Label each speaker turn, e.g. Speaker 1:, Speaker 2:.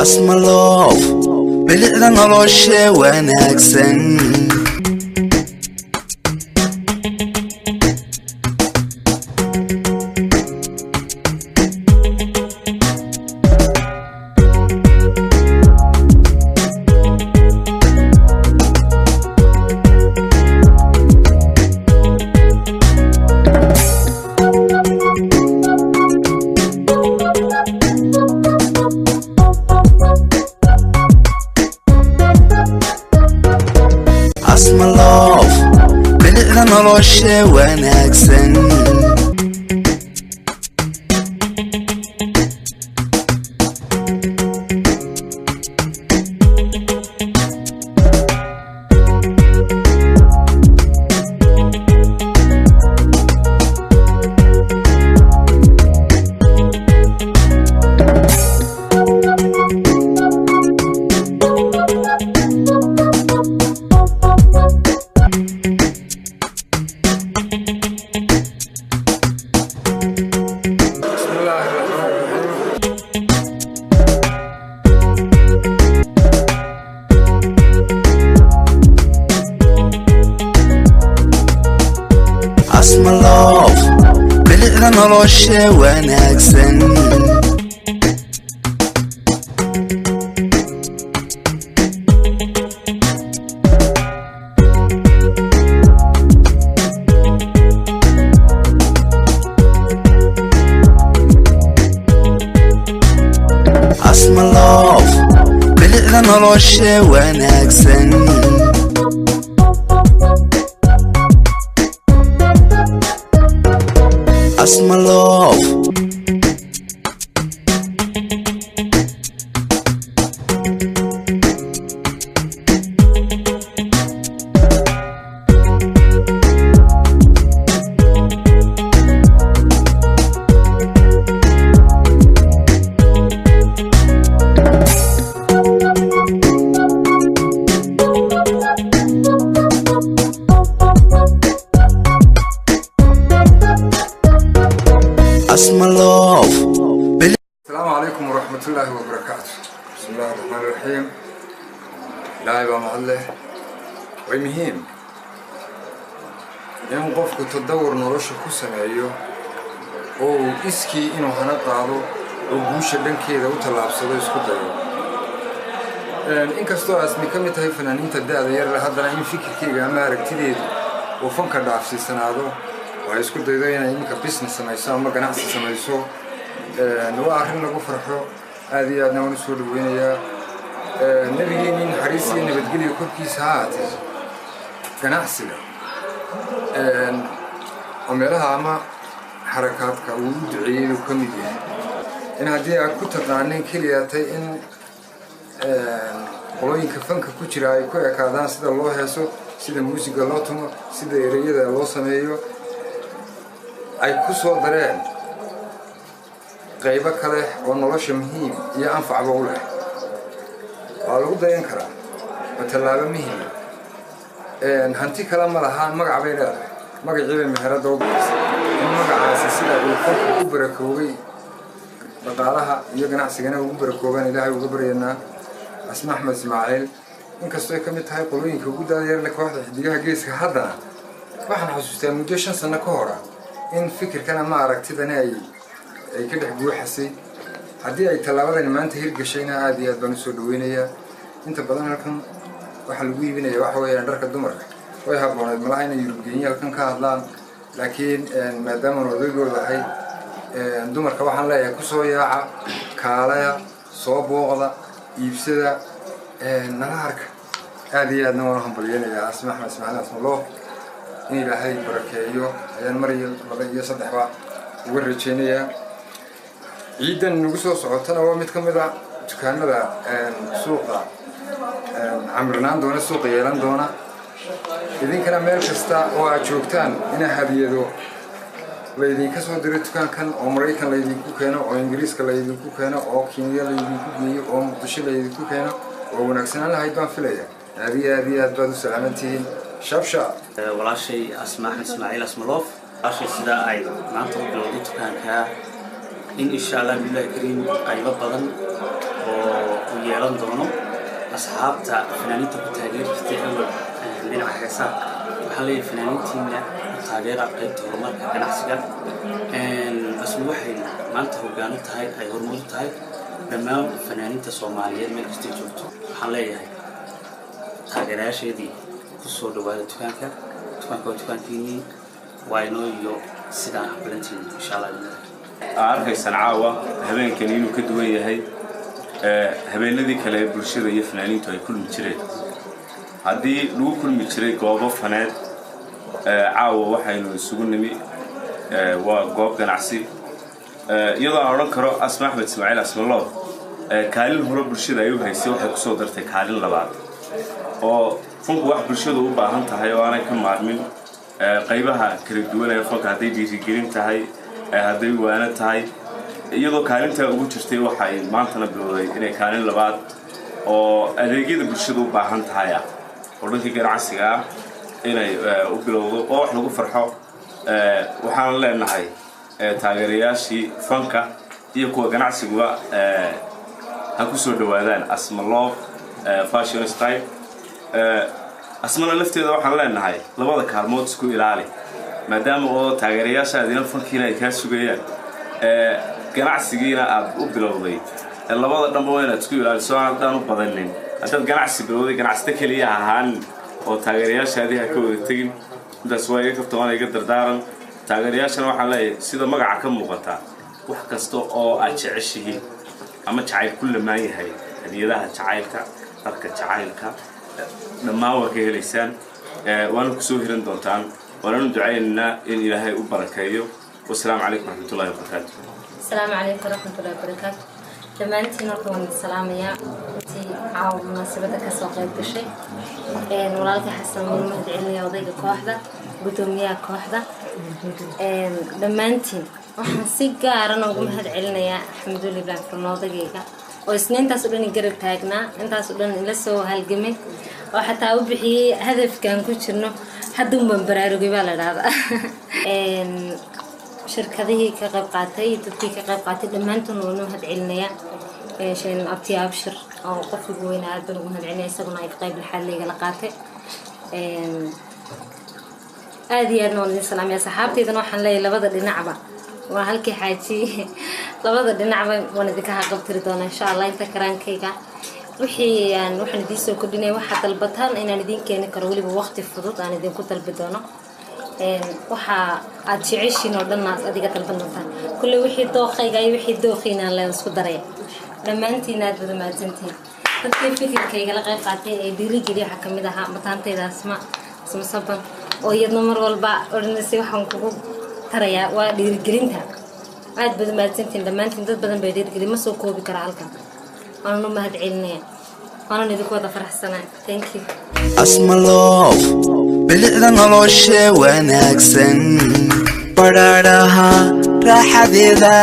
Speaker 1: Asma love bilicda nolosha wanaagsan Asma love bilicda nolosha wanaagsan Asma love bilicda nolosha wanaagsan Asma love bilicda nolosha wanaagsan Asma love Asma love
Speaker 2: السلام عليكم ورحمة الله وبركاته. بسم الله الرحمن الرحيم. لا يبقى معله ومهم إنه قفك تدور نرش كوسنا أيوه أو إسكي إنه هنقعده وبوش اللين كده وطلع بصدق يسكت أيوه إنك استوى اسمي كم تهي فنانين تبدأ ذير هذا أنا ينفكر كده ما ركتيد وفنك ضعف سنة هذا ويسكت أيوه يعني إنك بيزنس ما يسوى ما كان أحسن ما يسوى نوع آخر نقول فرحه هذه أنا ونسول وينيا نبيين حريصي نبتقلي كل كيس هات كان أحسن عملها عما حركات كود عيد وكمية إن هذه كنت عنين كلياتي إن قلوين كفنك كتير كوي كادان سيد الله يسوع سيد الموسيقى الله توما سيد الرياضة الله سمايو أي كسر درين qaybo kale oo nolosha muhiim iyo anfac u leh waa lagu dayan karaa matalaaba muhiim hanti kala ma laha magac bay leedahay magaciisa meherada oo magacaasi sida uu qofku ku barakoobay dhaqaalaha iyo ganacsiga ugu barakooban Ilaahay ugu baryana Asma Ahmed Ismaaciil inkastoo ay ka mid tahay qolooyinka ugu daayarna kooxda xidigaha geeska haddana waxaan xasuustaa muddo 5 sano ka hor in fikirkana ma aragtidana ay ka dhex buuxasay haddii ay talaabadan maanta hirgashayna aad iyo aad baan u soo dhaweynayaa inta badan halkan waxa lagu iibinayaa waxa weeyaan dharka dumarka way habboonayd malaha inay Yurubgeenya halkan ka hadlaan laakiin maadaama odaygooda ahay dumarka waxaan leeyahay ku soo yaaca kaalaya soo booqda iibsada nalaarka aad iyo aadna waan hambalyeeyaa Asma Ahmed Ismaaciil Asma loo in Ilaahay barakeeyo ayaan mariyo laba iyo saddexba ugu rajeynayaa ciidan nagu soo socotana waa mid ka mid ah dukaanada suuqa amrnaan doona suuqa yeelan doona idinkana meel kasta oo aad joogtaan ina hadiyado laydinka soo diray dukaankan oo Mareykan laydinku keeno oo Ingiriiska laydinku keeno oo Kenya laydinku geeyo oo Muqdisho laydinku keeno oo wanaagsan lahayd baan filayaa aad baad u salaamantihiin shabsha
Speaker 3: walaashay Asma Ahmed Ismaaciil Asma loof ashii sida ay maanta u bilowday dukaanka إن شاء الله بالله كريم أيضا بدن yeelan doono asxaabta fanaaniinta ku taageertay awal dhinaca heesaha waxaa leeyahay fanaaniintiina taageera qaybta horumarka ganacsiga asma waxay maanta hoggaan u tahay ay horumar u tahay dhammaan fanaaniinta Soomaaliyeed meel kasta joogto waxaan leeyahay taageerayaasheedii ku soo dhawaada dukaankiinii waa inoo iyo sidaan aqbalantiin insha Allah
Speaker 4: arkaysan caawa habeenkan inuu ka duwan yahay habeenadii kale bulshada iyo fanaaniintu ay kulmi jireen haddii lagu kulmi jiray goobo faneed caawa waxaynu isugu nimi waa goob ganacsi iyadoo aan odhan karo Asma Axmed Ismaaciil Asmaloof kaalin hore bulshada ay u haysay waxay ku soo dartay kaalin labaad oo funku wax bulshadu u baahan tahay oo aanay ka maarmin qaybaha kala duwan ee funka hadday dhiirigelin tahay hadday waana tahay iyadoo kaalinta ugu jirtay waxay maantana bilowday inay kaalin labaad oo adeegyada bulshadu u baahan tahay oo dhanka ganacsiga inay u bilowdo oo wax lagu farxo waxaan leenahay taageerayaashii fanka iyo kuwa ganacsiga ha ku soo dhawaadaan Asmaloof fashion style asmana lafteeda waxaan leenahay labada kaalmood isku ilaali maadaama oo taageerayaashaadina fankiina ay ka sugayaan ganacsigiina aad u bilowday labada dhanba waa inaad isku ilaaliso aan u badanin haddaad ganacsi bilowday ganacsata kaliya ahaan oo taageerayaashaadii ha ka wada tegin intaas waa iga kabto waan iga dardaaran taageerayaashana waxaan leeyahay sida magaca ka muuqata wax kasta oo aad jeceshihiin ama jacayl ku lamaan yahay hadiyadaha jacaylka dharka jacaylka dhammaan waa ka helaysaan waana ku soo hiran doontaan waana ducaynaa in Ilaahay u barakeeyo والسلام عليكم ورحمة الله وبركاته.
Speaker 5: السلام عليكم ورحمة الله وبركاته. دمانتي نركض السلام يا أنتي عاو مناسبتك السوقية بشيء. ولالك حسن من مهد علمي وضيق كواحدة قدومية كواحدة. دمانتي وحن سيجارنا ومهد علمي يا الحمد لله بلاد في الناضجية. وسنين تسولني قرب تاجنا أنت تسولني لسه هالجمل وحتى أوبحي هدف كان كوتشنو حدهم من برارو جبال هذا. شركته كقب قاتي تدقيق كقب قاتي دمانتون ونوهد علنيا شين أبتي أبشر أو قف جوين عادن ونوهد علنيا سقنا يقطع بالحل اللي قلقاته هذه أنا السلام يا صحابتي إذا نوحن لي لبضل لنعبة وهالكي حاجي لبضل لنعبة ونديكها قبت ردونا إن شاء الله أنت كران كيكا وحي يعني وحن ديسو كدني واحد البطل إن ندين كأني كرولي بوقت الفضوط أنا دين كنت البدونا waxa aad jeceshiin oo dhan adiga talbantaan kullu wixii dooqayga wixii dooqina la isku daray dhamaantiin aad wada maadsantiin dadkii fikirkayga la qayb qaatay ee dhiirigeliya waxa kamid ahaa mataantayda Asma saban oo iyadna mar walba oranaysay waxaan kugu tarayaa waa dhiirigelinta aad wada maadsantiin dhamaantiin dad badan bay dhiirigelin ma soo koobi kara halkan waanu mahad celinaya waana idinku wada faraxsanahay thank you
Speaker 1: Asmaloof bilicda nolosha wanaagsan badhaadhaha raaxadeeda